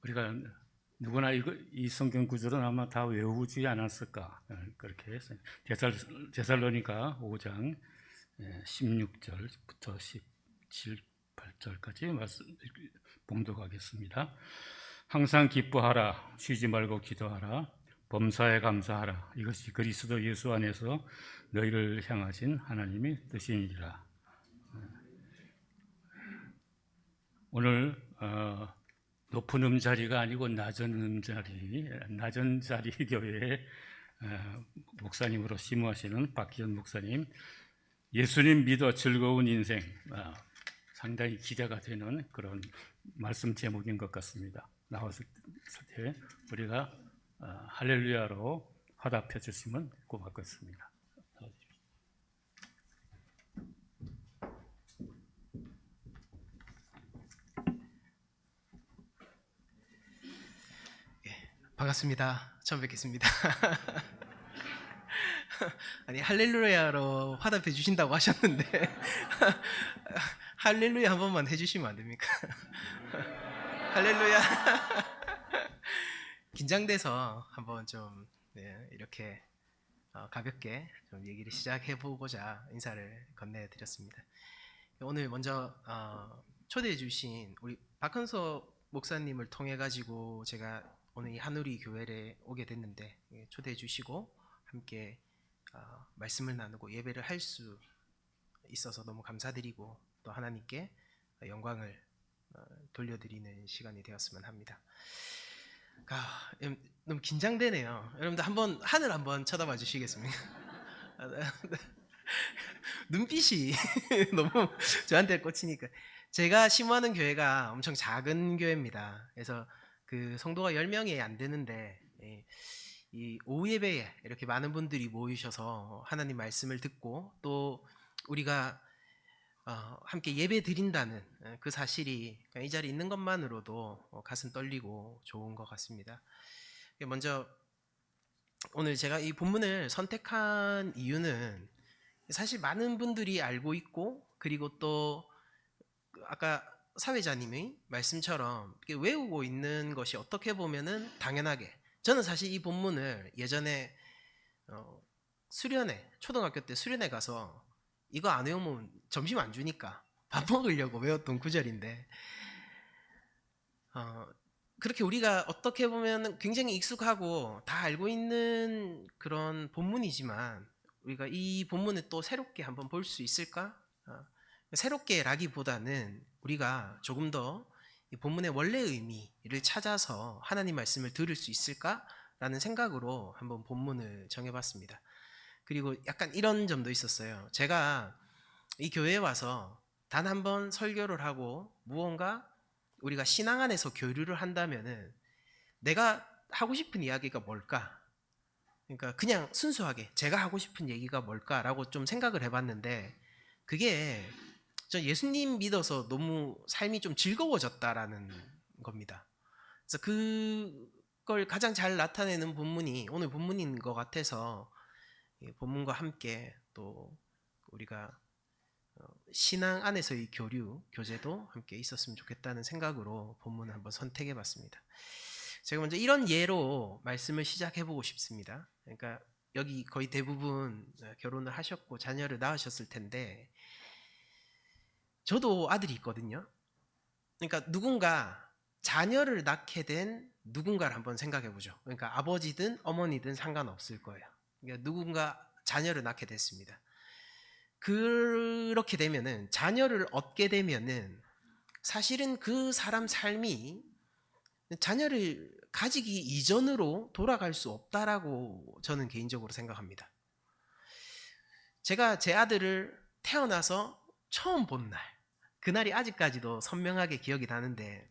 우리가 누구나 이 성경 구절은 아마 다 외우지 않았을까 그렇게 해서 데살로니가 5장 16절부터 17, 8절까지 말씀 봉독하겠습니다. 항상 기뻐하라, 쉬지 말고 기도하라, 범사에 감사하라. 이것이 그리스도 예수 안에서 너희를 향하신 하나님의 뜻이니라. 오늘 높은 음자리가 아니고 낮은 자리 교회의 목사님으로 심우하시는 박기현 목사님, 예수님 믿어 즐거운 인생, 상당히 기대가 되는 그런 말씀 제목인 것 같습니다. 나왔을 때 우리가 할렐루야로 화답해 주시면 고맙겠습니다. 반갑습니다. 처음 뵙겠습니다. 아니 할렐루야로 화답해 주신다고 하셨는데 할렐루야 한 번만 해주시면 안 됩니까? 할렐루야. 긴장돼서 한번 좀 이렇게 가볍게 좀 얘기를 시작해 보고자 인사를 건네드렸습니다. 오늘 먼저 초대해 주신 우리 박헌서 목사님을 통해 가지고 제가 오늘 이 한우리 교회에 오게 됐는데 초대해 주시고 함께 말씀을 나누고 예배를 할 수 있어서 너무 감사드리고 또 하나님께 영광을 돌려드리는 시간이 되었으면 합니다. 너무 긴장되네요. 여러분들 한번 하늘 한번 쳐다봐 주시겠습니까? 눈빛이 너무 저한테 꽂히니까. 제가 심호하는 교회가 엄청 작은 교회입니다. 그래서 그 성도가 10명이 안 되는데 이 오후 예배에 이렇게 많은 분들이 모이셔서 하나님 말씀을 듣고 또 우리가 함께 예배 드린다는 그 사실이 이 자리에 있는 것만으로도 가슴 떨리고 좋은 것 같습니다. 먼저 오늘 제가 이 본문을 선택한 이유는 사실 많은 분들이 알고 있고, 그리고 또 아까 사회자님의 말씀처럼 외우고 있는 것이 어떻게 보면은 당연하게, 저는 사실 이 본문을 예전에 수련회, 초등학교 때 수련회 가서 이거 안 외우면 점심 안 주니까 밥 먹으려고 외웠던 구절인데, 그렇게 우리가 어떻게 보면 굉장히 익숙하고 다 알고 있는 그런 본문이지만 우리가 이 본문을 또 새롭게 한번 볼 수 있을까? 새롭게라기보다는 우리가 조금 더 이 본문의 원래 의미를 찾아서 하나님 말씀을 들을 수 있을까라는 생각으로 한번 본문을 정해봤습니다. 그리고 약간 이런 점도 있었어요. 제가 이 교회에 와서 단 한 번 설교를 하고 무언가 우리가 신앙 안에서 교류를 한다면은 내가 하고 싶은 이야기가 뭘까? 그러니까 그냥 순수하게 제가 하고 싶은 얘기가 뭘까라고 좀 생각을 해봤는데, 그게 저 예수님 믿어서 너무 삶이 좀 즐거워졌다라는 겁니다. 그래서 그걸 가장 잘 나타내는 본문이 오늘 본문인 것 같아서 본문과 함께 또 우리가 신앙 안에서의 교류, 교제도 함께 있었으면 좋겠다는 생각으로 본문을 한번 선택해 봤습니다. 제가 먼저 이런 예로 말씀을 시작해 보고 싶습니다. 그러니까 여기 거의 대부분 결혼을 하셨고 자녀를 낳으셨을 텐데, 저도 아들이 있거든요. 그러니까 누군가 자녀를 낳게 된 누군가를 한번 생각해 보죠. 그러니까 아버지든 어머니든 상관없을 거예요. 그러니까 누군가 자녀를 낳게 됐습니다. 그렇게 되면은, 자녀를 얻게 되면은 사실은 그 사람 삶이 자녀를 가지기 이전으로 돌아갈 수 없다라고 저는 개인적으로 생각합니다. 제가 제 아들을 태어나서 처음 본 날, 그날이 아직까지도 선명하게 기억이 나는데,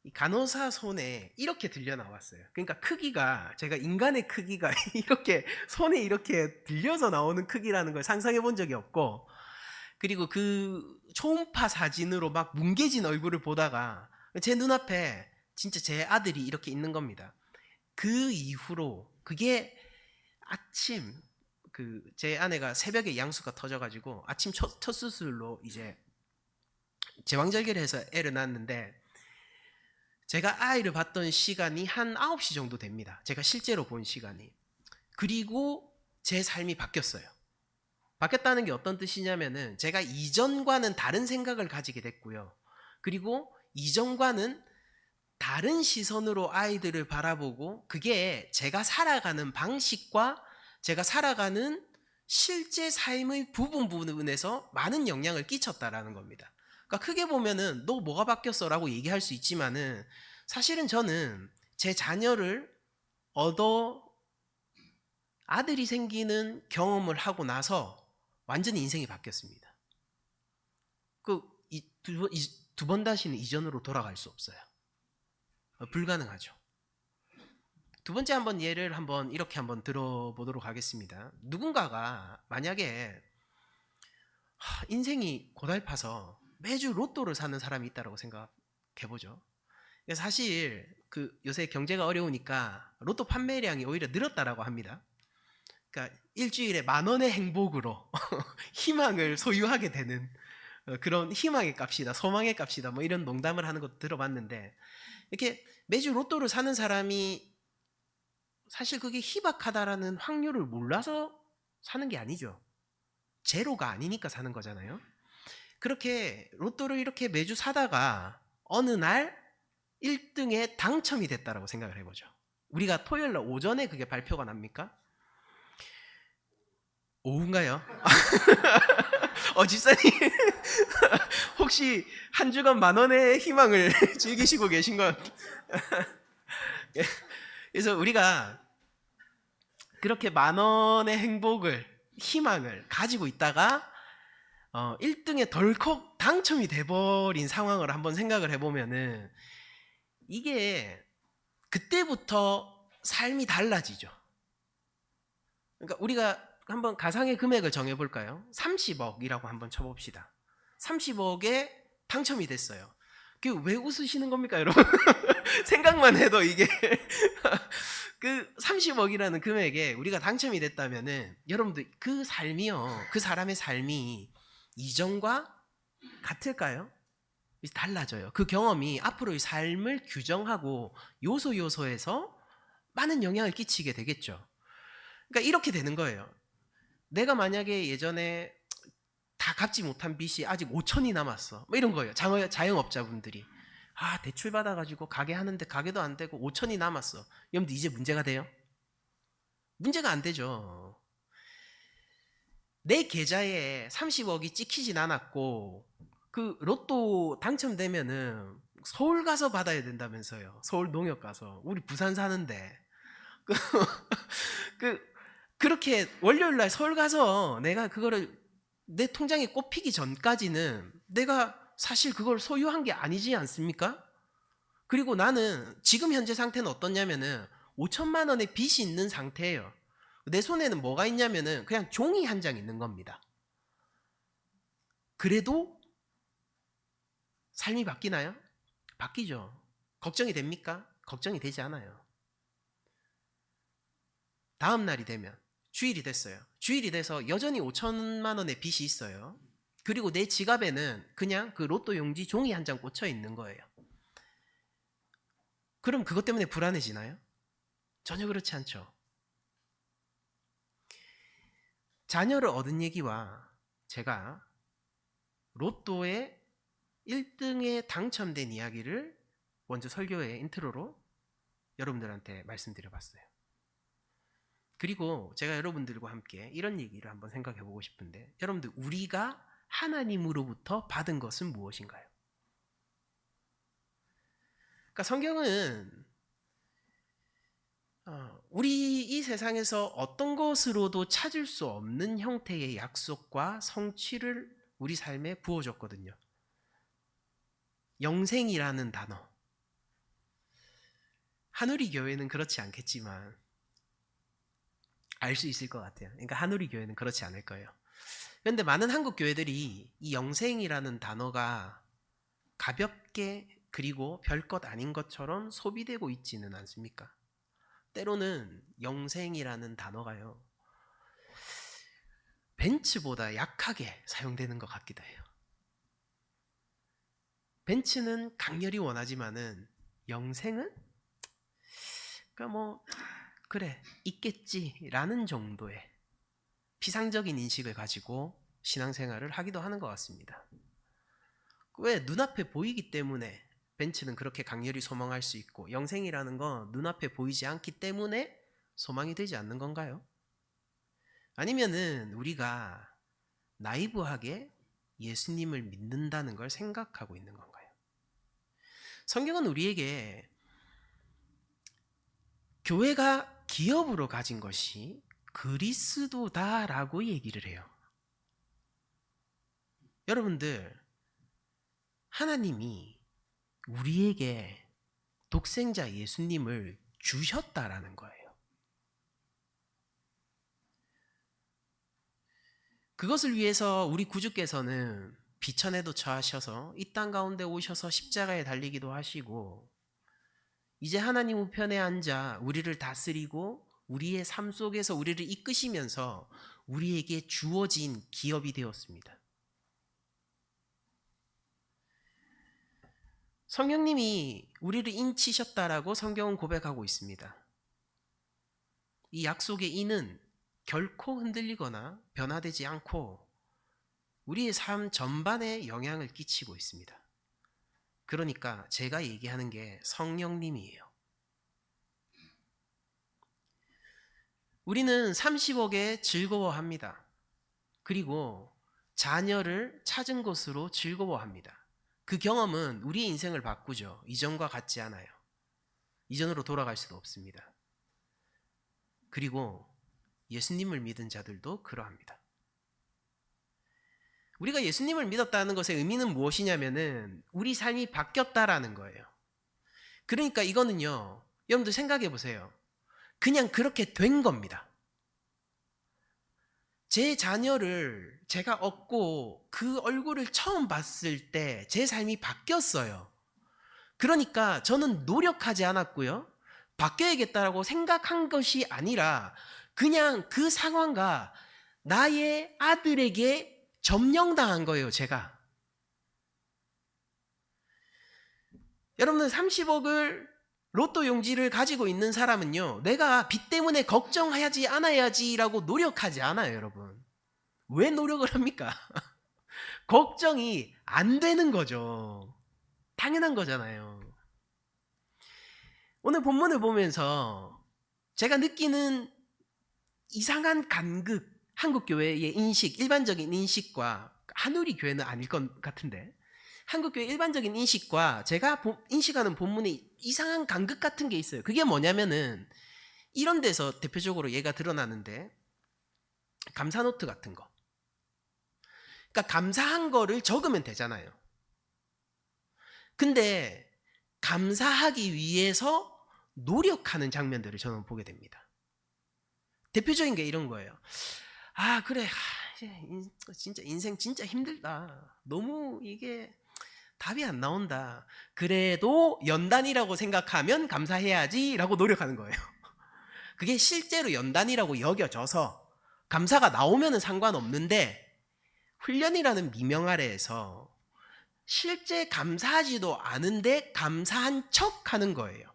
이 간호사 손에 이렇게 들려 나왔어요. 그러니까 크기가, 제가 인간의 크기가 이렇게 손에 이렇게 들려서 나오는 크기라는 걸 상상해 본 적이 없고, 그리고 그 초음파 사진으로 막 뭉개진 얼굴을 보다가 제 눈앞에 진짜 제 아들이 이렇게 있는 겁니다. 그 이후로 그게 아침, 제 아내가 새벽에 양수가 터져가지고 아침 첫 수술로 이제 제왕절개를 해서 애를 낳았는데, 제가 아이를 봤던 시간이 한 9시 정도 됩니다. 제가 실제로 본 시간이. 그리고 제 삶이 바뀌었어요. 바뀌었다는 게 어떤 뜻이냐면은 제가 이전과는 다른 생각을 가지게 됐고요. 그리고 이전과는 다른 시선으로 아이들을 바라보고 그게 제가 살아가는 방식과 제가 살아가는 실제 삶의 부분에서 많은 영향을 끼쳤다라는 겁니다. 그러니까 크게 보면은 너 뭐가 바뀌었어? 라고 얘기할 수 있지만은 사실은 저는 제 자녀를 얻어 아들이 생기는 경험을 하고 나서 완전히 인생이 바뀌었습니다. 두 번 다시는 이전으로 돌아갈 수 없어요. 불가능하죠. 두 번째 한번 예를 한번 이렇게 한번 들어보도록 하겠습니다. 누군가가 만약에 인생이 고달파서 매주 로또를 사는 사람이 있다고 생각해보죠. 사실 요새 경제가 어려우니까 로또 판매량이 오히려 늘었다라고 합니다. 그러니까 일주일에 10,000원의 행복으로 희망을 소유하게 되는 그런 희망의 값이다, 소망의 값이다, 뭐 이런 농담을 하는 것도 들어봤는데, 이렇게 매주 로또를 사는 사람이 사실 그게 희박하다라는 확률을 몰라서 사는 게 아니죠. 제로가 아니니까 사는 거잖아요. 그렇게 로또를 이렇게 매주 사다가 어느 날 1등에 당첨이 됐다라고 생각을 해보죠. 우리가 토요일 날 오전에 그게 발표가 납니까? 오후인가요? 집사님 혹시 한 주간 10,000원의 희망을 즐기시고 계신 것 그래서 우리가 그렇게 10,000원의 행복을, 희망을 가지고 있다가 1등에 덜컥 당첨이 돼버린 상황을 한번 생각을 해보면은 이게 그때부터 삶이 달라지죠. 그러니까 우리가 한번 가상의 금액을 정해볼까요? 30억이라고 한번 쳐봅시다. 30억에 당첨이 됐어요. 그 왜 웃으시는 겁니까, 여러분? 생각만 해도 이게 그 30억이라는 금액에 우리가 당첨이 됐다면은 여러분들 그 삶이요, 그 사람의 삶이 이전과 같을까요? 달라져요. 그 경험이 앞으로의 삶을 규정하고 요소에서 많은 영향을 끼치게 되겠죠. 그러니까 이렇게 되는 거예요. 내가 만약에 예전에 다 갚지 못한 빚이 아직 5천이 남았어, 뭐 이런 거예요. 자영업자분들이 대출 받아가지고 가게 하는데 가게도 안 되고 5천이 남았어. 여러분들 이제 문제가 돼요? 문제가 안 되죠. 내 계좌에 30억이 찍히진 않았고 그 로또 당첨되면은 서울 가서 받아야 된다면서요. 서울 농협 가서. 우리 부산 사는데 그렇게 월요일 날 서울 가서 내가 그거를 내 통장에 꼽히기 전까지는 내가 사실 그걸 소유한 게 아니지 않습니까? 그리고 나는 지금 현재 상태는 어떻냐면은 5천만 원의 빚이 있는 상태예요. 내 손에는 뭐가 있냐면은 그냥 종이 한 장 있는 겁니다. 그래도 삶이 바뀌나요? 바뀌죠. 걱정이 됩니까? 걱정이 되지 않아요. 다음 날이 되면 주일이 됐어요. 주일이 돼서 여전히 5천만 원의 빚이 있어요. 그리고 내 지갑에는 그냥 그 로또 용지 종이 한 장 꽂혀 있는 거예요. 그럼 그것 때문에 불안해지나요? 전혀 그렇지 않죠. 자녀를 얻은 얘기와 제가 로또에 1등에 당첨된 이야기를 먼저 설교의 인트로로 여러분들한테 말씀드려봤어요. 그리고 제가 여러분들과 함께 이런 얘기를 한번 생각해 보고 싶은데, 여러분들 우리가 하나님으로부터 받은 것은 무엇인가요? 그러니까 성경은 우리 이 세상에서 어떤 것으로도 찾을 수 없는 형태의 약속과 성취를 우리 삶에 부어줬거든요. 영생이라는 단어. 한우리 교회는 그렇지 않겠지만 알 수 있을 것 같아요. 그러니까 한우리 교회는 그렇지 않을 거예요. 그런데 많은 한국 교회들이 이 영생이라는 단어가 가볍게 그리고 별것 아닌 것처럼 소비되고 있지는 않습니까? 때로는 영생이라는 단어가요, 벤츠보다 약하게 사용되는 것 같기도 해요. 벤츠는 강렬히 원하지만은 영생은 그러니까 뭐 그래 있겠지라는 정도의 피상적인 인식을 가지고 신앙생활을 하기도 하는 것 같습니다. 왜? 눈앞에 보이기 때문에 벤츠는 그렇게 강렬히 소망할 수 있고 영생이라는 건 눈앞에 보이지 않기 때문에 소망이 되지 않는 건가요? 아니면은 우리가 나이브하게 예수님을 믿는다는 걸 생각하고 있는 건가요? 성경은 우리에게 교회가 기업으로 가진 것이 그리스도다라고 얘기를 해요. 여러분들, 하나님이 우리에게 독생자 예수님을 주셨다라는 거예요. 그것을 위해서 우리 구주께서는 비천에도 처하셔서 이 땅 가운데 오셔서 십자가에 달리기도 하시고 이제 하나님 우편에 앉아 우리를 다스리고 우리의 삶 속에서 우리를 이끄시면서 우리에게 주어진 기업이 되었습니다. 성령님이 우리를 인치셨다라고 성경은 고백하고 있습니다. 이 약속의 인은 결코 흔들리거나 변화되지 않고 우리의 삶 전반에 영향을 끼치고 있습니다. 그러니까 제가 얘기하는 게 성령님이에요. 우리는 30억에 즐거워합니다. 그리고 자녀를 찾은 것으로 즐거워합니다. 그 경험은 우리의 인생을 바꾸죠. 이전과 같지 않아요. 이전으로 돌아갈 수도 없습니다. 그리고 예수님을 믿은 자들도 그러합니다. 우리가 예수님을 믿었다는 것의 의미는 무엇이냐면은 우리 삶이 바뀌었다라는 거예요. 그러니까 이거는요, 여러분들 생각해 보세요. 그냥 그렇게 된 겁니다. 제 자녀를 제가 얻고 그 얼굴을 처음 봤을 때 제 삶이 바뀌었어요. 그러니까 저는 노력하지 않았고요. 바뀌어야겠다라고 생각한 것이 아니라 그냥 그 상황과 나의 아들에게 점령당한 거예요, 제가. 여러분은 30억을 로또 용지를 가지고 있는 사람은요, 내가 빚 때문에 걱정하지 않아야지라고 노력하지 않아요, 여러분. 왜 노력을 합니까? 걱정이 안 되는 거죠. 당연한 거잖아요. 오늘 본문을 보면서 제가 느끼는 이상한 간극, 한국교회의 인식, 일반적인 인식과 한우리 교회는 아닐 것 같은데 한국교회 일반적인 인식과 제가 인식하는 본문의 이상한 간극 같은 게 있어요. 그게 뭐냐면은 이런 데서 대표적으로 얘가 드러나는데 감사노트 같은 거. 그러니까 감사한 거를 적으면 되잖아요. 근데 감사하기 위해서 노력하는 장면들을 저는 보게 됩니다. 대표적인 게 이런 거예요. 아 그래, 진짜 인생 진짜 힘들다. 너무 이게 답이 안 나온다. 그래도 연단이라고 생각하면 감사해야지 라고 노력하는 거예요. 그게 실제로 연단이라고 여겨져서 감사가 나오면 상관없는데 훈련이라는 미명 아래에서 실제 감사하지도 않은데 감사한 척 하는 거예요.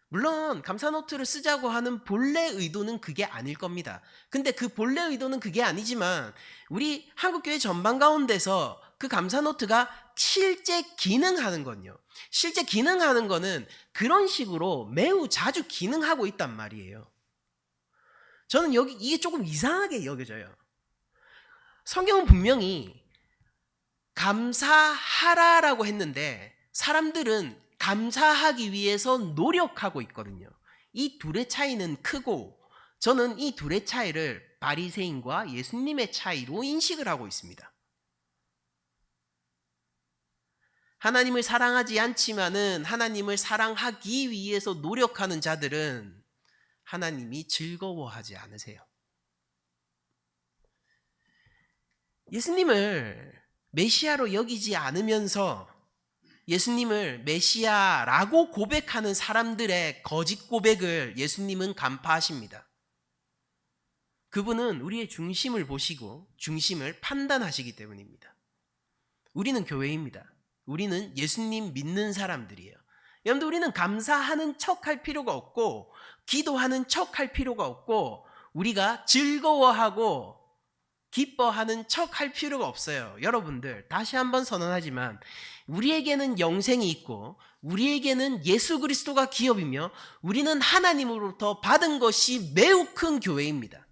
물론 감사노트를 쓰자고 하는 본래 의도는 그게 아닐 겁니다. 근데 그 본래 의도는 그게 아니지만 우리 한국교회 전반 가운데서 그 감사노트가 실제 기능하는 건요. 실제 기능하는 거는 그런 식으로 매우 자주 기능하고 있단 말이에요. 저는 이게 조금 이상하게 여겨져요. 성경은 분명히 감사하라라고 했는데 사람들은 감사하기 위해서 노력하고 있거든요. 이 둘의 차이는 크고 저는 이 둘의 차이를 바리새인과 예수님의 차이로 인식을 하고 있습니다. 하나님을 사랑하지 않지만은 하나님을 사랑하기 위해서 노력하는 자들은 하나님이 즐거워하지 않으세요. 예수님을 메시아로 여기지 않으면서 예수님을 메시아라고 고백하는 사람들의 거짓 고백을 예수님은 간파하십니다. 그분은 우리의 중심을 보시고 중심을 판단하시기 때문입니다. 우리는 교회입니다. 우리는 예수님 믿는 사람들이에요. 여러분들 우리는 감사하는 척할 필요가 없고 기도하는 척할 필요가 없고 우리가 즐거워하고 기뻐하는 척할 필요가 없어요. 여러분들 다시 한번 선언하지만 우리에게는 영생이 있고 우리에게는 예수 그리스도가 기업이며 우리는 하나님으로부터 받은 것이 매우 큰 교회입니다.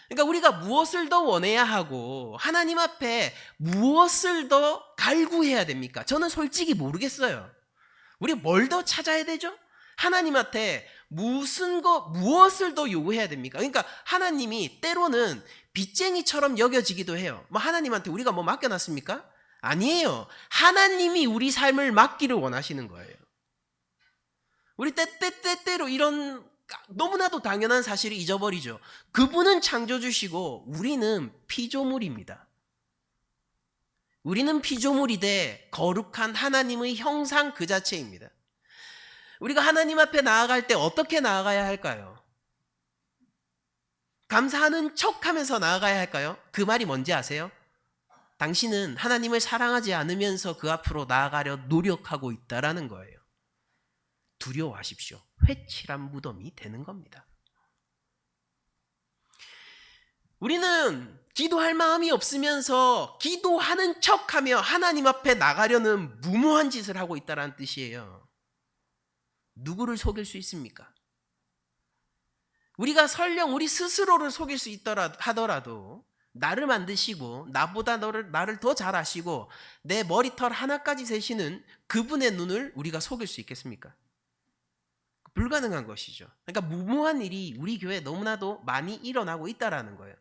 그러니까 우리가 무엇을 더 원해야 하고 하나님 앞에 무엇을 더 갈구해야 됩니까? 저는 솔직히 모르겠어요. 우리 뭘 더 찾아야 되죠? 하나님한테 무엇을 더 요구해야 됩니까? 그러니까 하나님이 때로는 빚쟁이처럼 여겨지기도 해요. 뭐 하나님한테 우리가 뭐 맡겨놨습니까? 아니에요. 하나님이 우리 삶을 맡기를 원하시는 거예요. 우리 때때로 이런 너무나도 당연한 사실을 잊어버리죠. 그분은 창조주시고 우리는 피조물입니다. 우리는 피조물이되 거룩한 하나님의 형상 그 자체입니다. 우리가 하나님 앞에 나아갈 때 어떻게 나아가야 할까요? 감사하는 척하면서 나아가야 할까요? 그 말이 뭔지 아세요? 당신은 하나님을 사랑하지 않으면서 그 앞으로 나아가려 노력하고 있다라는 거예요. 두려워하십시오. 회칠한 무덤이 되는 겁니다. 우리는 기도할 마음이 없으면서 기도하는 척하며 하나님 앞에 나가려는 무모한 짓을 하고 있다는 뜻이에요. 누구를 속일 수 있습니까? 우리가 설령 우리 스스로를 속일 수 하더라도 나를 만드시고 나보다 나를 더 잘 아시고 내 머리털 하나까지 세시는 그분의 눈을 우리가 속일 수 있겠습니까? 불가능한 것이죠. 그러니까 무모한 일이 우리 교회에 너무나도 많이 일어나고 있다라는 거예요.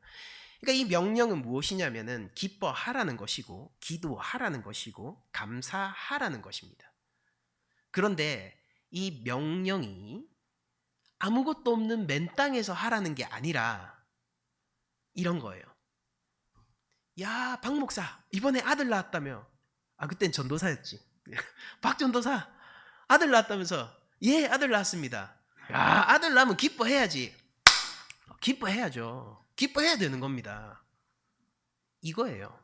그러니까 이 명령은 무엇이냐면은 기뻐하라는 것이고 기도하라는 것이고 감사하라는 것입니다. 그런데 이 명령이 아무것도 없는 맨 땅에서 하라는 게 아니라 이런 거예요. 야, 박 목사 이번에 아들 낳았다며. 그땐 전도사였지. 박 전도사 아들 낳았다면서. 예, 아들 낳았습니다. 야, 아들 낳으면 기뻐해야지. 기뻐해야죠. 기뻐해야 되는 겁니다. 이거예요.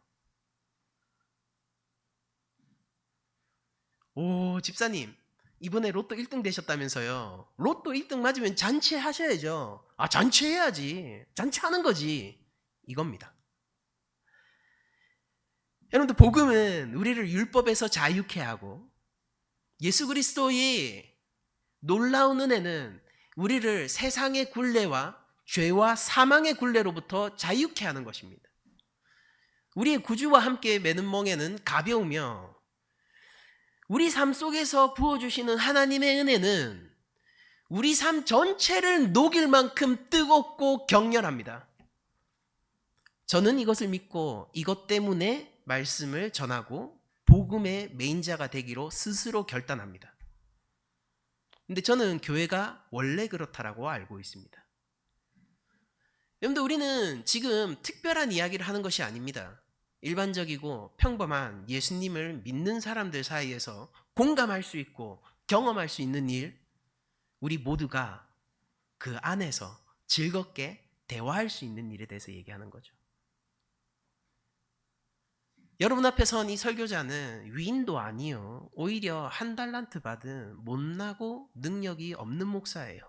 오, 집사님 이번에 로또 1등 되셨다면서요. 로또 1등 맞으면 잔치하셔야죠. 잔치해야지. 잔치하는 거지. 이겁니다. 여러분들 복음은 우리를 율법에서 자유케 하고 예수 그리스도의 놀라운 은혜는 우리를 세상의 굴레와 죄와 사망의 굴레로부터 자유케 하는 것입니다. 우리의 구주와 함께 매는 멍에는 가벼우며 우리 삶 속에서 부어주시는 하나님의 은혜는 우리 삶 전체를 녹일 만큼 뜨겁고 격렬합니다. 저는 이것을 믿고 이것 때문에 말씀을 전하고 복음의 메인자가 되기로 스스로 결단합니다. 근데 저는 교회가 원래 그렇다라고 알고 있습니다. 여러분들 우리는 지금 특별한 이야기를 하는 것이 아닙니다. 일반적이고 평범한 예수님을 믿는 사람들 사이에서 공감할 수 있고 경험할 수 있는 일, 우리 모두가 그 안에서 즐겁게 대화할 수 있는 일에 대해서 얘기하는 거죠. 여러분 앞에 선 이 설교자는 위인도 아니요, 오히려 한 달란트 받은 못나고 능력이 없는 목사예요.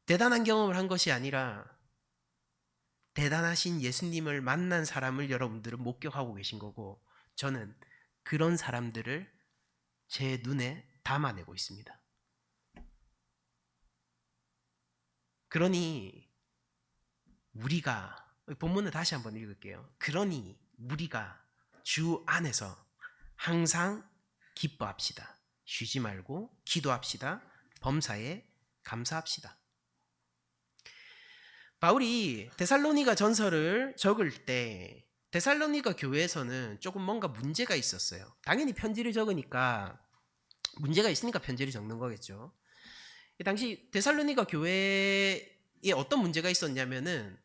대단한 경험을 한 것이 아니라 대단하신 예수님을 만난 사람을 여러분들은 목격하고 계신 거고, 저는 그런 사람들을 제 눈에 담아내고 있습니다. 그러니 우리가, 본문을 다시 한번 읽을게요. 그러니 우리가 주 안에서 항상 기뻐합시다. 쉬지 말고 기도합시다. 범사에 감사합시다. 바울이 데살로니가 전서를 적을 때 데살로니가 교회에서는 조금 뭔가 문제가 있었어요. 당연히 편지를 적으니까 문제가 있으니까 편지를 적는 거겠죠. 당시 데살로니가 교회에 어떤 문제가 있었냐면은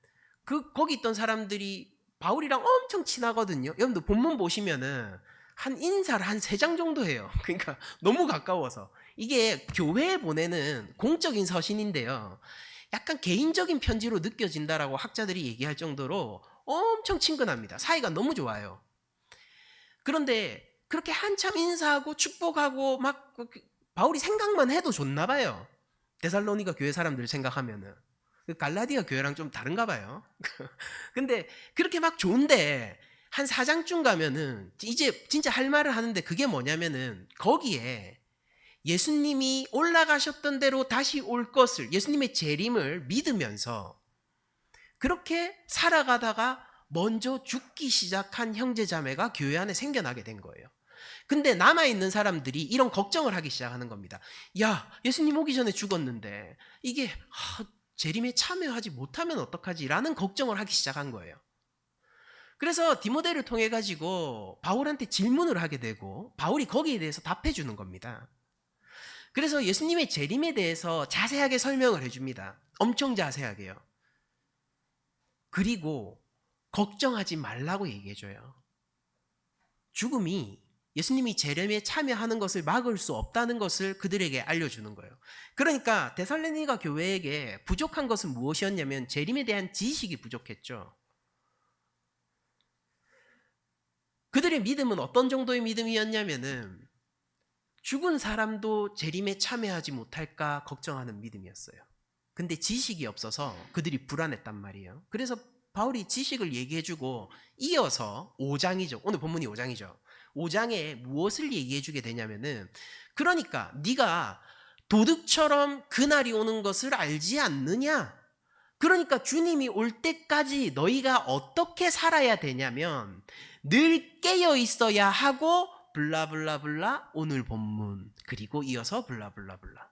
거기 있던 사람들이 바울이랑 엄청 친하거든요. 여러분들 본문 보시면은 한 인사를 한 3장 정도 해요. 그러니까 너무 가까워서. 이게 교회에 보내는 공적인 서신인데요. 약간 개인적인 편지로 느껴진다라고 학자들이 얘기할 정도로 엄청 친근합니다. 사이가 너무 좋아요. 그런데 그렇게 한참 인사하고 축복하고 막 바울이 생각만 해도 좋나 봐요. 데살로니가 교회 사람들 생각하면은. 갈라디아 교회랑 좀 다른가 봐요. 근데 그렇게 막 좋은데 한 4장쯤 가면은 이제 진짜 할 말을 하는데, 그게 뭐냐면은 거기에 예수님이 올라가셨던 대로 다시 올 것을, 예수님의 재림을 믿으면서 그렇게 살아가다가 먼저 죽기 시작한 형제자매가 교회 안에 생겨나게 된 거예요. 근데 남아있는 사람들이 이런 걱정을 하기 시작하는 겁니다. 야, 예수님 오기 전에 죽었는데 이게 재림에 참여하지 못하면 어떡하지? 라는 걱정을 하기 시작한 거예요. 그래서 디모데를 통해 가지고 바울한테 질문을 하게 되고 바울이 거기에 대해서 답해 주는 겁니다. 그래서 예수님의 재림에 대해서 자세하게 설명을 해줍니다. 엄청 자세하게요. 그리고 걱정하지 말라고 얘기해줘요. 죽음이 예수님이 재림에 참여하는 것을 막을 수 없다는 것을 그들에게 알려주는 거예요. 그러니까 데살로니가 교회에게 부족한 것은 무엇이었냐면 재림에 대한 지식이 부족했죠. 그들의 믿음은 어떤 정도의 믿음이었냐면은 죽은 사람도 재림에 참여하지 못할까 걱정하는 믿음이었어요. 근데 지식이 없어서 그들이 불안했단 말이에요. 그래서 바울이 지식을 얘기해주고 이어서 5장이죠. 오늘 본문이 5장이죠. 5장에 무엇을 얘기해주게 되냐면은, 그러니까 네가 도둑처럼 그날이 오는 것을 알지 않느냐? 그러니까 주님이 올 때까지 너희가 어떻게 살아야 되냐면 늘 깨어 있어야 하고 블라블라블라 오늘 본문, 그리고 이어서 블라블라블라.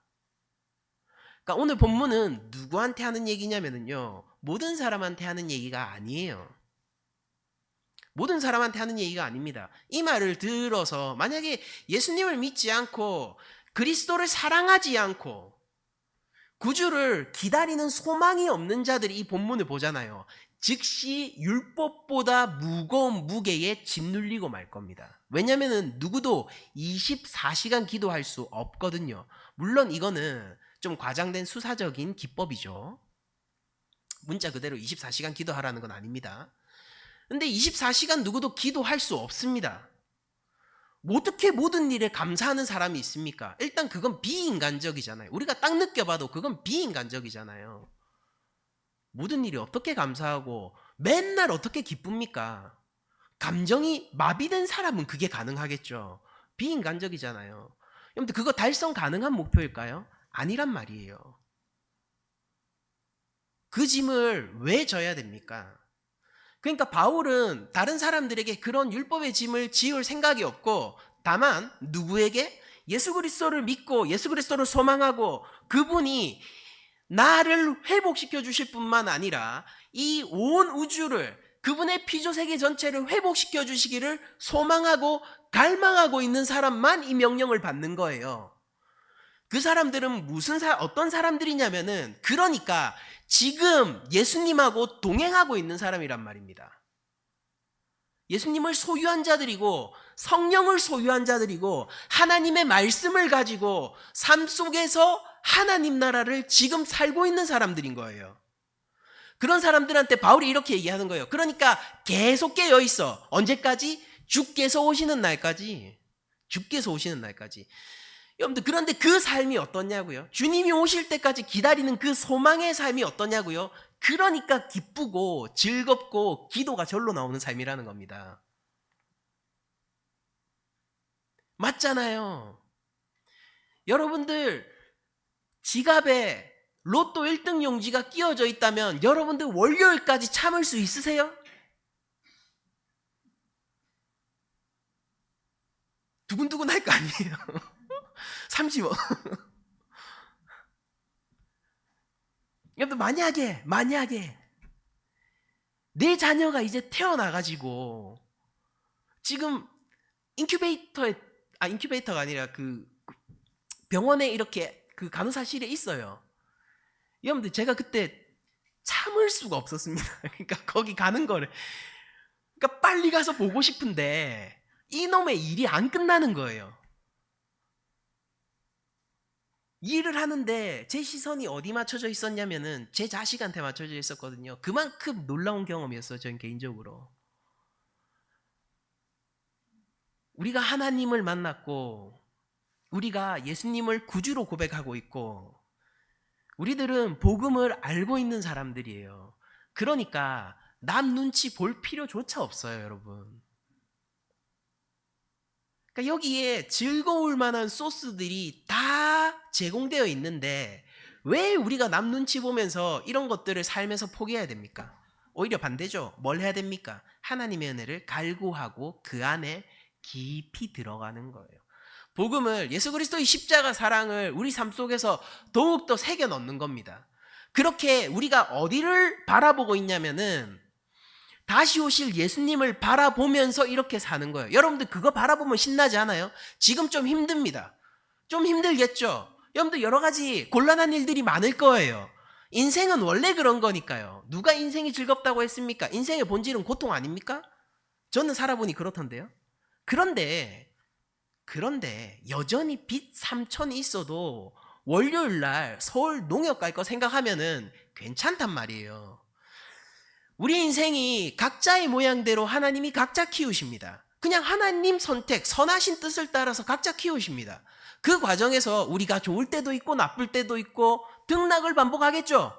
그러니까 오늘 본문은 누구한테 하는 얘기냐면요, 모든 사람한테 하는 얘기가 아니에요. 모든 사람한테 하는 얘기가 아닙니다. 이 말을 들어서 만약에 예수님을 믿지 않고 그리스도를 사랑하지 않고 구주를 기다리는 소망이 없는 자들이 이 본문을 보잖아요. 즉시 율법보다 무거운 무게에 짓눌리고 말 겁니다. 왜냐하면 누구도 24시간 기도할 수 없거든요. 물론 이거는 좀 과장된 수사적인 기법이죠. 문자 그대로 24시간 기도하라는 건 아닙니다. 근데 24시간 누구도 기도할 수 없습니다. 어떻게 모든 일에 감사하는 사람이 있습니까? 일단 그건 비인간적이잖아요. 우리가 딱 느껴봐도 그건 비인간적이잖아요. 모든 일이 어떻게 감사하고 맨날 어떻게 기쁩니까? 감정이 마비된 사람은 그게 가능하겠죠. 비인간적이잖아요. 여러분들 그거 달성 가능한 목표일까요? 아니란 말이에요. 그 짐을 왜 져야 됩니까? 그러니까 바울은 다른 사람들에게 그런 율법의 짐을 지을 생각이 없고, 다만 누구에게? 예수 그리스도를 믿고 예수 그리스도를 소망하고 그분이 나를 회복시켜 주실 뿐만 아니라 이 온 우주를, 그분의 피조 세계 전체를 회복시켜 주시기를 소망하고 갈망하고 있는 사람만 이 명령을 받는 거예요. 그 사람들은 어떤 사람들이냐면은, 그러니까 지금 예수님하고 동행하고 있는 사람이란 말입니다. 예수님을 소유한 자들이고 성령을 소유한 자들이고 하나님의 말씀을 가지고 삶 속에서 하나님 나라를 지금 살고 있는 사람들인 거예요. 그런 사람들한테 바울이 이렇게 얘기하는 거예요. 그러니까 계속 깨어 있어. 언제까지? 주께서 오시는 날까지. 주께서 오시는 날까지. 여러분들, 그런데 그 삶이 어떠냐고요? 주님이 오실 때까지 기다리는 그 소망의 삶이 어떠냐고요? 그러니까 기쁘고 즐겁고 기도가 절로 나오는 삶이라는 겁니다. 맞잖아요. 여러분들 지갑에 로또 1등 용지가 끼워져 있다면 여러분들 월요일까지 참을 수 있으세요? 두근두근 할 거 아니에요. 30원. 여러분, 만약에 내 자녀가 이제 태어나가지고 지금 인큐베이터가 아니라 그 병원에 이렇게 그 간호사실에 있어요. 여러분들, 제가 그때 참을 수가 없었습니다. 그러니까 거기 가는 거를, 그러니까 빨리 가서 보고 싶은데 이놈의 일이 안 끝나는 거예요. 일을 하는데 제 시선이 어디 맞춰져 있었냐면은 제 자식한테 맞춰져 있었거든요. 그만큼 놀라운 경험이었어요, 저는 개인적으로. 우리가 하나님을 만났고 우리가 예수님을 구주로 고백하고 있고 우리들은 복음을 알고 있는 사람들이에요. 그러니까 남 눈치 볼 필요조차 없어요, 여러분. 그러니까 여기에 즐거울 만한 소스들이 다 제공되어 있는데 왜 우리가 남 눈치 보면서 이런 것들을 삶에서 포기해야 됩니까? 오히려 반대죠. 뭘 해야 됩니까? 하나님의 은혜를 갈구하고 그 안에 깊이 들어가는 거예요. 복음을, 예수 그리스도의 십자가 사랑을 우리 삶 속에서 더욱더 새겨 넣는 겁니다. 그렇게 우리가 어디를 바라보고 있냐면은 다시 오실 예수님을 바라보면서 이렇게 사는 거예요. 여러분들 그거 바라보면 신나지 않아요? 지금 좀 힘듭니다. 좀 힘들겠죠? 여러분들 여러 가지 곤란한 일들이 많을 거예요. 인생은 원래 그런 거니까요. 누가 인생이 즐겁다고 했습니까? 인생의 본질은 고통 아닙니까? 저는 살아보니 그렇던데요. 그런데 여전히 빚 3천이 있어도 월요일 날 서울 농협 갈 거 생각하면은 괜찮단 말이에요. 우리 인생이 각자의 모양대로 하나님이 각자 키우십니다. 그냥 하나님 선택, 선하신 뜻을 따라서 각자 키우십니다. 그 과정에서 우리가 좋을 때도 있고 나쁠 때도 있고 등락을 반복하겠죠.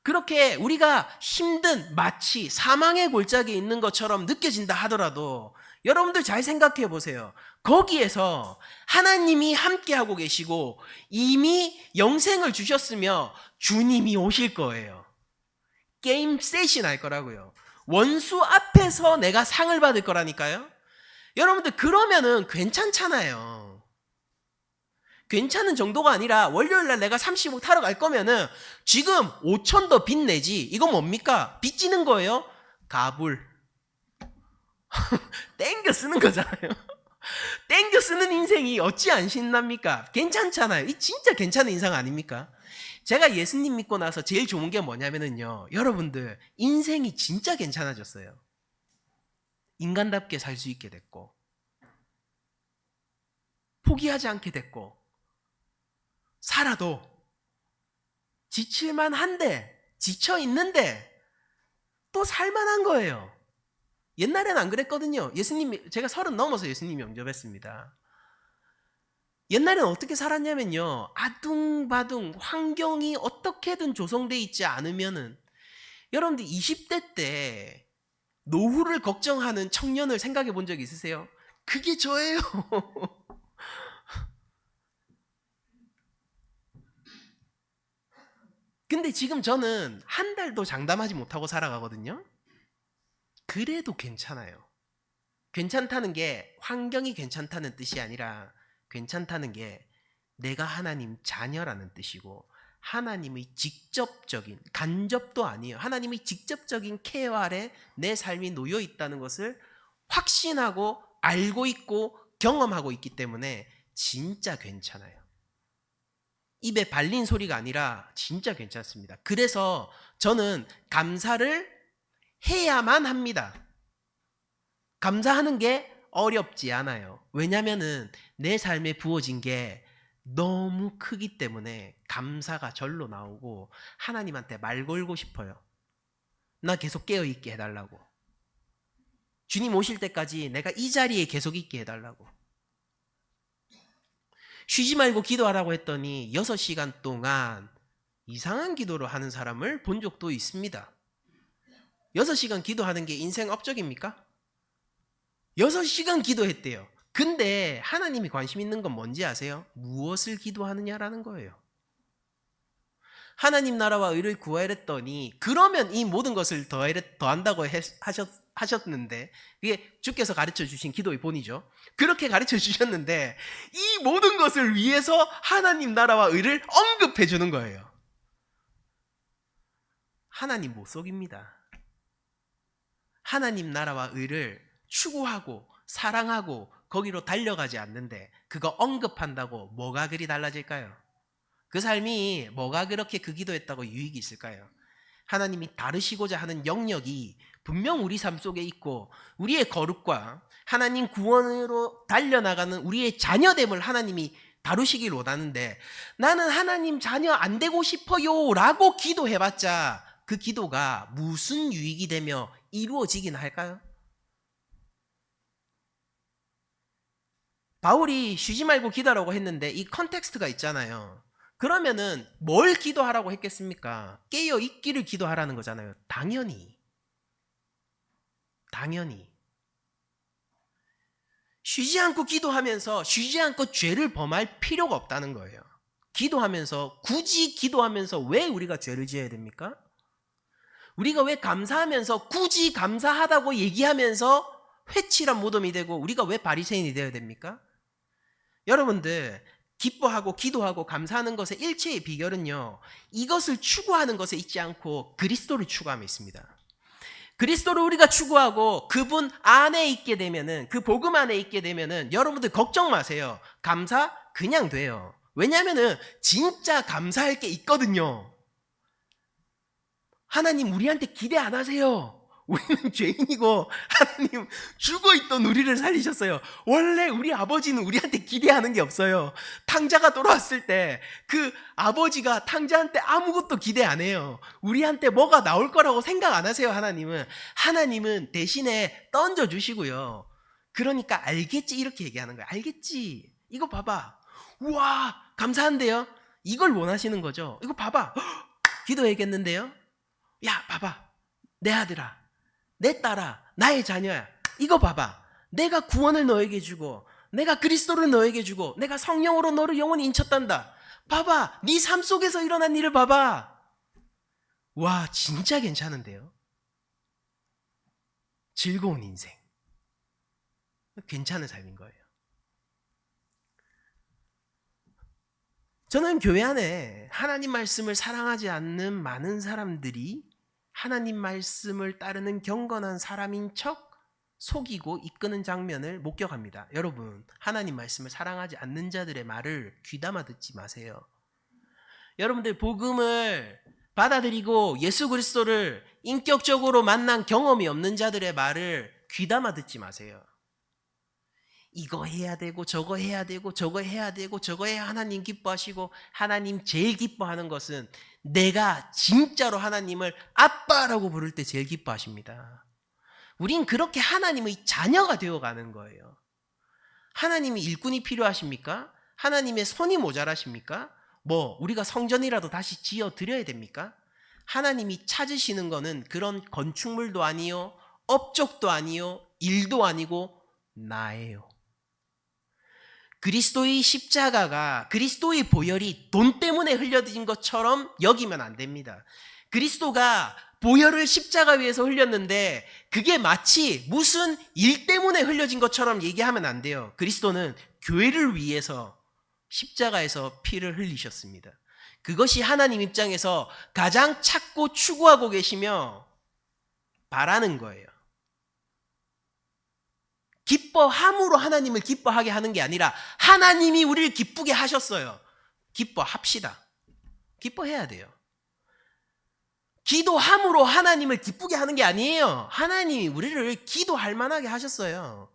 그렇게 우리가 힘든 마치 사망의 골짜기에 있는 것처럼 느껴진다 하더라도 여러분들 잘 생각해 보세요. 거기에서 하나님이 함께하고 계시고 이미 영생을 주셨으며 주님이 오실 거예요. 게임 셋이 날 거라고요. 원수 앞에서 내가 상을 받을 거라니까요. 여러분들 그러면은 괜찮잖아요. 괜찮은 정도가 아니라 월요일날 내가 30억 타러 갈 거면은 지금 5천 더 빚 내지. 이거 뭡니까? 빚지는 거예요? 가불. 땡겨 쓰는 거잖아요. 땡겨 쓰는 인생이 어찌 안 신납니까? 괜찮잖아요. 이 진짜 괜찮은 인생 아닙니까? 제가 예수님 믿고 나서 제일 좋은 게 뭐냐면요. 여러분들 인생이 진짜 괜찮아졌어요. 인간답게 살 수 있게 됐고 포기하지 않게 됐고 살아도 지칠만 한데 지쳐 있는데 또 살만한 거예요. 옛날엔 안 그랬거든요. 예수님, 제가 30 넘어서 예수님 영접했습니다. 옛날엔 어떻게 살았냐면요. 아둥바둥 환경이 어떻게든 조성돼 있지 않으면은 여러분들 20대 때 노후를 걱정하는 청년을 생각해 본 적 있으세요? 그게 저예요. 근데 지금 저는 한 달도 장담하지 못하고 살아가거든요. 그래도 괜찮아요. 괜찮다는 게 환경이 괜찮다는 뜻이 아니라 괜찮다는 게 내가 하나님 자녀라는 뜻이고 하나님의 직접적인, 간접도 아니에요. 하나님의 직접적인 케어 아래 내 삶이 놓여 있다는 것을 확신하고 알고 있고 경험하고 있기 때문에 진짜 괜찮아요. 입에 발린 소리가 아니라 진짜 괜찮습니다. 그래서 저는 감사를 해야만 합니다. 감사하는 게 어렵지 않아요. 왜냐면은 내 삶에 부어진 게 너무 크기 때문에 감사가 절로 나오고 하나님한테 말 걸고 싶어요. 나 계속 깨어있게 해달라고. 주님 오실 때까지 내가 이 자리에 계속 있게 해달라고. 쉬지 말고 기도하라고 했더니 6시간 동안 이상한 기도를 하는 사람을 본 적도 있습니다. 6시간 기도하는 게 인생 업적입니까? 6시간 기도했대요. 근데 하나님이 관심 있는 건 뭔지 아세요? 무엇을 기도하느냐라는 거예요. 하나님 나라와 의를 구하랬더니 그러면 이 모든 것을 더한다고 하셨는데 이게 주께서 가르쳐 주신 기도의 본이죠. 그렇게 가르쳐 주셨는데 이 모든 것을 위해서 하나님 나라와 의를 언급해 주는 거예요. 하나님 못 속입니다. 하나님 나라와 의를 추구하고 사랑하고 거기로 달려가지 않는데 그거 언급한다고 뭐가 그리 달라질까요? 그 삶이 뭐가 그렇게 그 기도했다고 유익이 있을까요? 하나님이 다루시고자 하는 영역이 분명 우리 삶 속에 있고 우리의 거룩과 하나님 구원으로 달려나가는 우리의 자녀됨을 하나님이 다루시길 원하는데 나는 하나님 자녀 안 되고 싶어요 라고 기도해봤자 그 기도가 무슨 유익이 되며 이루어지긴 할까요? 바울이 쉬지 말고 기도하라고 했는데 이 컨텍스트가 있잖아요. 그러면은 뭘 기도하라고 했겠습니까? 깨어 있기를 기도하라는 거잖아요. 당연히. 쉬지 않고 기도하면서 쉬지 않고 죄를 범할 필요가 없다는 거예요. 기도하면서 굳이 기도하면서 왜 우리가 죄를 지어야 됩니까? 우리가 왜 감사하면서 굳이 감사하다고 얘기하면서 회칠한 무덤이 되고 우리가 왜 바리새인이 되어야 됩니까? 여러분들 기뻐하고 기도하고 감사하는 것의 일체의 비결은요, 이것을 추구하는 것에 있지 않고 그리스도를 추구함에 있습니다. 그리스도를 우리가 추구하고 그분 안에 있게 되면은, 그 복음 안에 있게 되면은 여러분들 걱정 마세요. 감사 그냥 돼요. 왜냐하면은 진짜 감사할 게 있거든요. 하나님 우리한테 기대 안 하세요. 우리는 죄인이고 하나님 죽어있던 우리를 살리셨어요. 원래 우리 아버지는 우리한테 기대하는 게 없어요. 탕자가 돌아왔을 때 그 아버지가 탕자한테 아무것도 기대 안 해요. 우리한테 뭐가 나올 거라고 생각 안 하세요. 하나님은 대신에 던져주시고요. 그러니까 알겠지 이렇게 얘기하는 거예요. 알겠지, 이거 봐봐, 우와 감사한데요, 이걸 원하시는 거죠. 이거 봐봐, 기도해야겠는데요. 야 봐봐, 내 아들아, 내 딸아, 나의 자녀야, 이거 봐봐, 내가 구원을 너에게 주고 내가 그리스도를 너에게 주고 내가 성령으로 너를 영원히 인쳤단다. 봐봐, 네 삶 속에서 일어난 일을 봐봐. 와 진짜 괜찮은데요. 즐거운 인생, 괜찮은 삶인 거예요. 저는 교회 안에 하나님 말씀을 사랑하지 않는 많은 사람들이 하나님 말씀을 따르는 경건한 사람인 척 속이고 이끄는 장면을 목격합니다. 여러분, 하나님 말씀을 사랑하지 않는 자들의 말을 귀담아 듣지 마세요. 여러분들 복음을 받아들이고 예수 그리스도를 인격적으로 만난 경험이 없는 자들의 말을 귀담아 듣지 마세요. 이거 해야 되고 저거 해야 되고 저거 해야 되고 저거 해야 하나님 기뻐하시고, 하나님 제일 기뻐하는 것은 내가 진짜로 하나님을 아빠라고 부를 때 제일 기뻐하십니다. 우린 그렇게 하나님의 자녀가 되어가는 거예요. 하나님이 일꾼이 필요하십니까? 하나님의 손이 모자라십니까? 우리가 성전이라도 다시 지어 드려야 됩니까? 하나님이 찾으시는 거는 그런 건축물도 아니요, 업적도 아니요, 일도 아니고 나예요. 그리스도의 십자가가, 그리스도의 보혈이 돈 때문에 흘려진 것처럼 여기면 안 됩니다. 그리스도가 보혈을 십자가 위에서 흘렸는데 그게 마치 무슨 일 때문에 흘려진 것처럼 얘기하면 안 돼요. 그리스도는 교회를 위해서 십자가에서 피를 흘리셨습니다. 그것이 하나님 입장에서 가장 찾고 추구하고 계시며 바라는 거예요. 기뻐함으로 하나님을 기뻐하게 하는 게 아니라 하나님이 우리를 기쁘게 하셨어요. 기뻐합시다. 기뻐해야 돼요. 기도함으로 하나님을 기쁘게 하는 게 아니에요. 하나님이 우리를 기도할 만하게 하셨어요.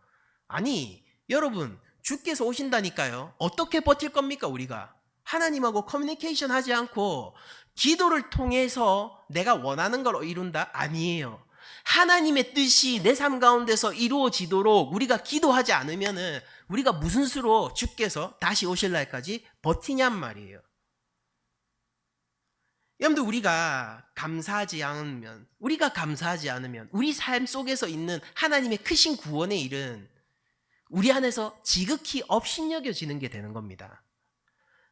아니 여러분, 주께서 오신다니까요. 어떻게 버틸 겁니까? 우리가 하나님하고 커뮤니케이션 하지 않고 기도를 통해서 내가 원하는 걸 이룬다? 아니에요. 하나님의 뜻이 내 삶 가운데서 이루어지도록 우리가 기도하지 않으면은 우리가 무슨 수로 주께서 다시 오실 날까지 버티냔 말이에요. 여러분들, 우리가 감사하지 않으면 우리 삶 속에서 있는 하나님의 크신 구원의 일은 우리 안에서 지극히 업신여겨지는 게 되는 겁니다.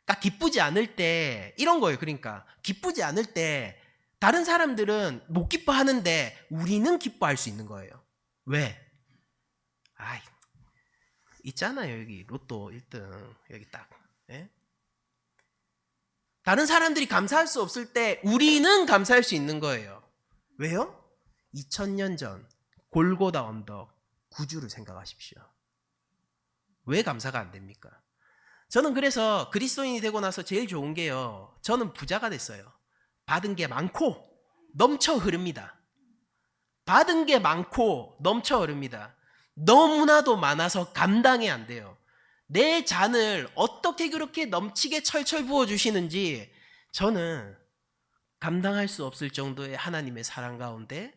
그러니까 기쁘지 않을 때 이런 거예요. 그러니까 기쁘지 않을 때 다른 사람들은 못 기뻐하는데 우리는 기뻐할 수 있는 거예요. 왜? 있잖아요. 여기 로또 1등 여기 딱. 예? 다른 사람들이 감사할 수 없을 때 우리는 감사할 수 있는 거예요. 왜요? 2000년 전 골고다 언덕 구주를 생각하십시오. 왜 감사가 안 됩니까? 저는 그래서 그리스도인이 되고 나서 제일 좋은 게요, 저는 부자가 됐어요. 받은 게 많고 넘쳐 흐릅니다. 받은 게 많고 넘쳐 흐릅니다. 너무나도 많아서 감당이 안 돼요. 내 잔을 어떻게 그렇게 넘치게 철철 부어주시는지 저는 감당할 수 없을 정도의 하나님의 사랑 가운데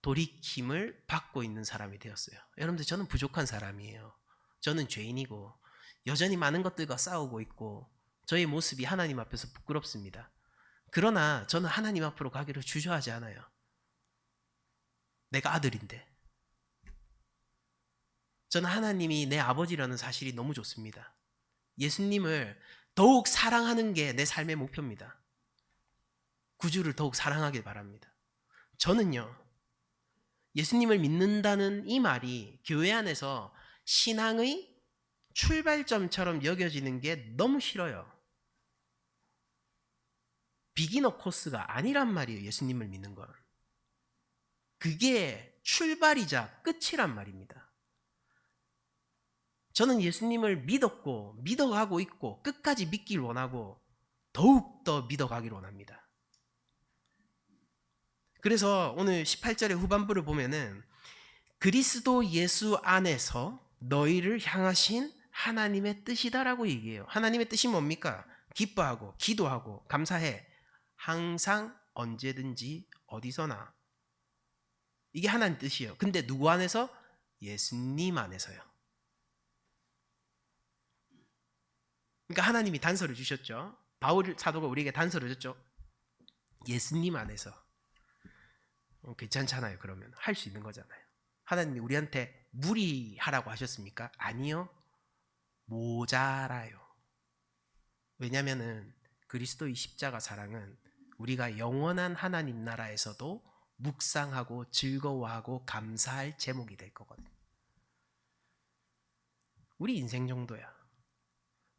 돌이킴을 받고 있는 사람이 되었어요. 여러분들, 저는 부족한 사람이에요. 저는 죄인이고 여전히 많은 것들과 싸우고 있고 저의 모습이 하나님 앞에서 부끄럽습니다. 그러나 저는 하나님 앞으로 가기를 주저하지 않아요. 내가 아들인데. 저는 하나님이 내 아버지라는 사실이 너무 좋습니다. 예수님을 더욱 사랑하는 게 내 삶의 목표입니다. 구주를 더욱 사랑하길 바랍니다. 저는요, 예수님을 믿는다는 이 말이 교회 안에서 신앙의 출발점처럼 여겨지는 게 너무 싫어요. 비기너 코스가 아니란 말이에요. 예수님을 믿는 건. 그게 출발이자 끝이란 말입니다. 저는 예수님을 믿었고 믿어가고 있고 끝까지 믿길 원하고 더욱더 믿어가길 원합니다. 그래서 오늘 18절의 후반부를 보면은 그리스도 예수 안에서 너희를 향하신 하나님의 뜻이다라고 얘기해요. 하나님의 뜻이 뭡니까? 기뻐하고 기도하고 감사해. 항상 언제든지 어디서나. 이게 하나님 뜻이에요. 근데 누구 안에서? 예수님 안에서요. 그러니까 하나님이 단서를 주셨죠. 바울 사도가 우리에게 단서를 줬죠. 예수님 안에서. 괜찮잖아요. 그러면 할 수 있는 거잖아요. 하나님이 우리한테 무리하라고 하셨습니까? 아니요. 모자라요. 왜냐하면 그리스도의 십자가 사랑은 우리가 영원한 하나님 나라에서도 묵상하고 즐거워하고 감사할 제목이 될 거거든요. 우리 인생 정도야.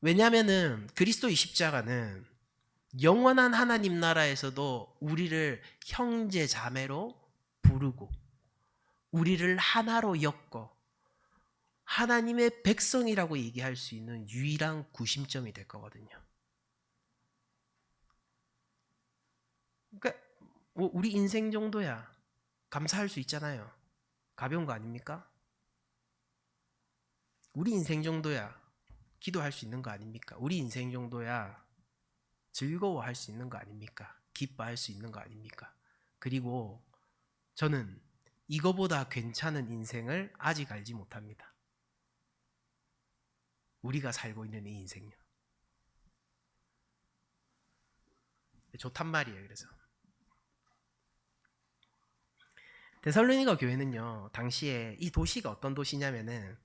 왜냐하면 그리스도의 십자가는 영원한 하나님 나라에서도 우리를 형제 자매로 부르고 우리를 하나로 엮어 하나님의 백성이라고 얘기할 수 있는 유일한 구심점이 될 거거든요. 그러니까 우리 인생 정도야 감사할 수 있잖아요. 가벼운 거 아닙니까? 우리 인생 정도야 기도할 수 있는 거 아닙니까? 우리 인생 정도야 즐거워할 수 있는 거 아닙니까? 기뻐할 수 있는 거 아닙니까? 그리고 저는 이거보다 괜찮은 인생을 아직 알지 못합니다. 우리가 살고 있는 이 인생요. 좋단 말이에요. 그래서 데살로니가 교회는요, 당시에 이 도시가 어떤 도시냐면은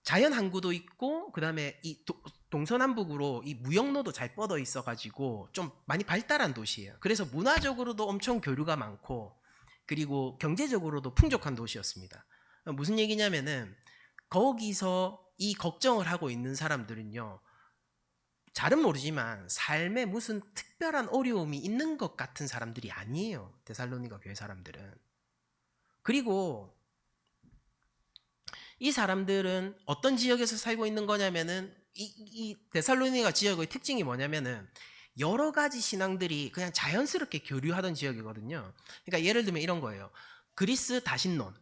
자연 항구도 있고 그 다음에 이 동서남북으로 이 무역로도 잘 뻗어 있어가지고 좀 많이 발달한 도시예요. 그래서 문화적으로도 엄청 교류가 많고 그리고 경제적으로도 풍족한 도시였습니다. 무슨 얘기냐면은 거기서 이 걱정을 하고 있는 사람들은요, 잘은 모르지만 삶에 무슨 특별한 어려움이 있는 것 같은 사람들이 아니에요. 데살로니가 교회 사람들은. 그리고 이 사람들은 어떤 지역에서 살고 있는 거냐면은 이 데살로니가 지역의 특징이 뭐냐면은 여러 가지 신앙들이 그냥 자연스럽게 교류하던 지역이거든요. 그러니까 예를 들면 이런 거예요. 그리스 다신론,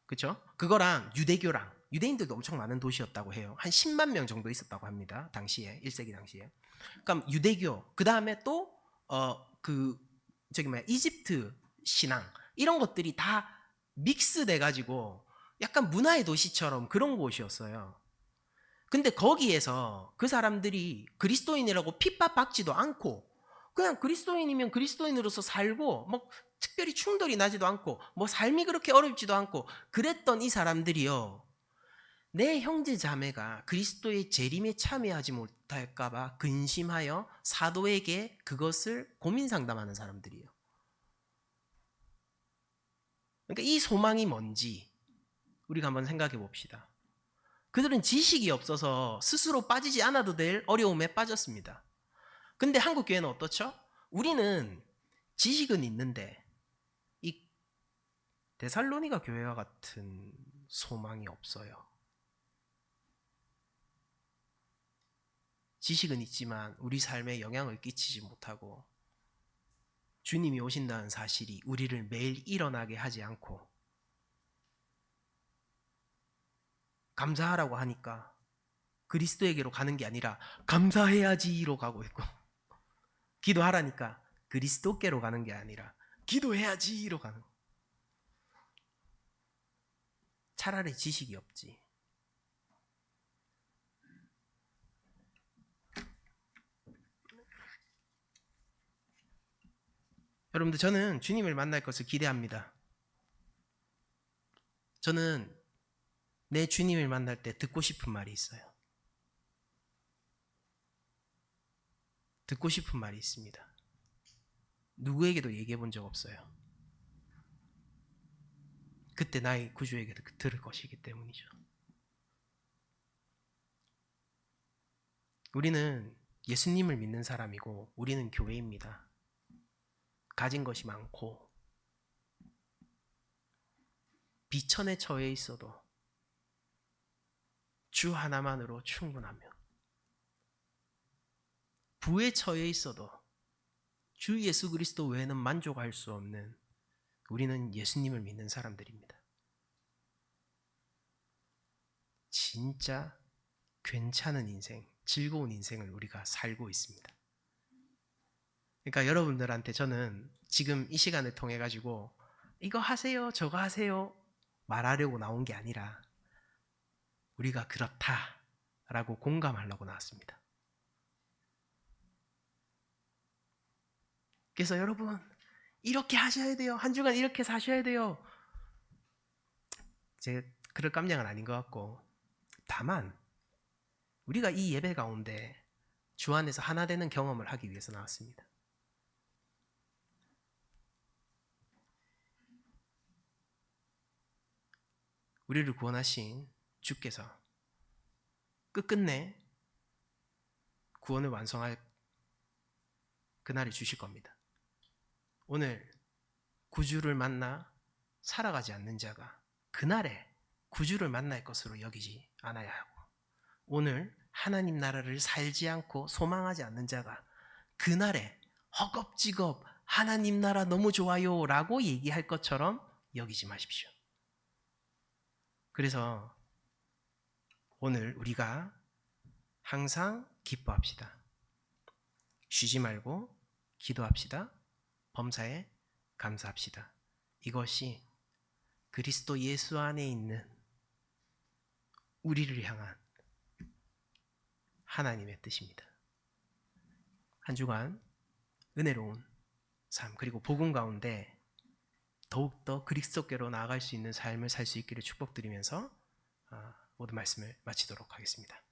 그렇죠? 그거랑 유대교랑 유대인들도 엄청 많은 도시였다고 해요. 한 10만 명 정도 있었다고 합니다. 당시에 1세기 당시에. 그럼 유대교, 그 다음에 또 이집트 신앙 이런 것들이 다 믹스돼 가지고 약간 문화의 도시처럼 그런 곳이었어요. 근데 거기에서 그 사람들이 그리스도인이라고 핍박받지도 않고 그냥 그리스도인이면 그리스도인으로서 살고 뭐 특별히 충돌이 나지도 않고 뭐 삶이 그렇게 어렵지도 않고 그랬던 이 사람들이요, 내 형제 자매가 그리스도의 재림에 참여하지 못할까 봐 근심하여 사도에게 그것을 고민 상담하는 사람들이에요. 그러니까 이 소망이 뭔지 우리가 한번 생각해 봅시다. 그들은 지식이 없어서 스스로 빠지지 않아도 될 어려움에 빠졌습니다. 근데 한국 교회는 어떻죠? 우리는 지식은 있는데 이 데살로니가 교회와 같은 소망이 없어요. 지식은 있지만 우리 삶에 영향을 끼치지 못하고 주님이 오신다는 사실이 우리를 매일 일어나게 하지 않고 감사하라고 하니까 그리스도에게로 가는 게 아니라 감사해야지로 가고 있고 기도하라니까 그리스도께로 가는 게 아니라 기도해야지로 가는 거. 차라리 지식이 없지. 여러분들, 저는 주님을 만날 것을 기대합니다. 저는 내 주님을 만날 때 듣고 싶은 말이 있어요. 듣고 싶은 말이 있습니다. 누구에게도 얘기해 본 적 없어요. 그때 나의 구주에게 들을 것이기 때문이죠. 우리는 예수님을 믿는 사람이고 우리는 교회입니다. 가진 것이 많고 비천에 처해 있어도 주 하나만으로 충분하며, 부에 처해 있어도 주 예수 그리스도 외에는 만족할 수 없는 우리는 예수님을 믿는 사람들입니다. 진짜 괜찮은 인생, 즐거운 인생을 우리가 살고 있습니다. 그러니까 여러분들한테 저는 지금 이 시간을 통해 가지고 이거 하세요, 저거 하세요 말하려고 나온 게 아니라 우리가 그렇다라고 공감하려고 나왔습니다. 그래서 여러분, 이렇게 하셔야 돼요. 한 주간 이렇게 사셔야 돼요. 제가 그럴 깜냥은 아닌 것 같고, 다만 우리가 이 예배 가운데 주 안에서 하나 되는 경험을 하기 위해서 나왔습니다. 우리를 구원하신 주께서 끝끝내 구원을 완성할 그날이 주실 겁니다. 오늘 구주를 만나 살아가지 않는 자가 그날에 구주를 만날 것으로 여기지 않아야 하고, 오늘 하나님 나라를 살지 않고 소망하지 않는 자가 그날에 허겁지겁 하나님 나라 너무 좋아요 라고 얘기할 것처럼 여기지 마십시오. 그래서 오늘 우리가 항상 기뻐합시다. 쉬지 말고 기도합시다. 범사에 감사합시다. 이것이 그리스도 예수 안에 있는 우리를 향한 하나님의 뜻입니다. 한 주간 은혜로운 삶, 그리고 복음 가운데 더욱더 그리스도께로 나아갈 수 있는 삶을 살 수 있기를 축복드리면서 모든 말씀을 마치도록 하겠습니다.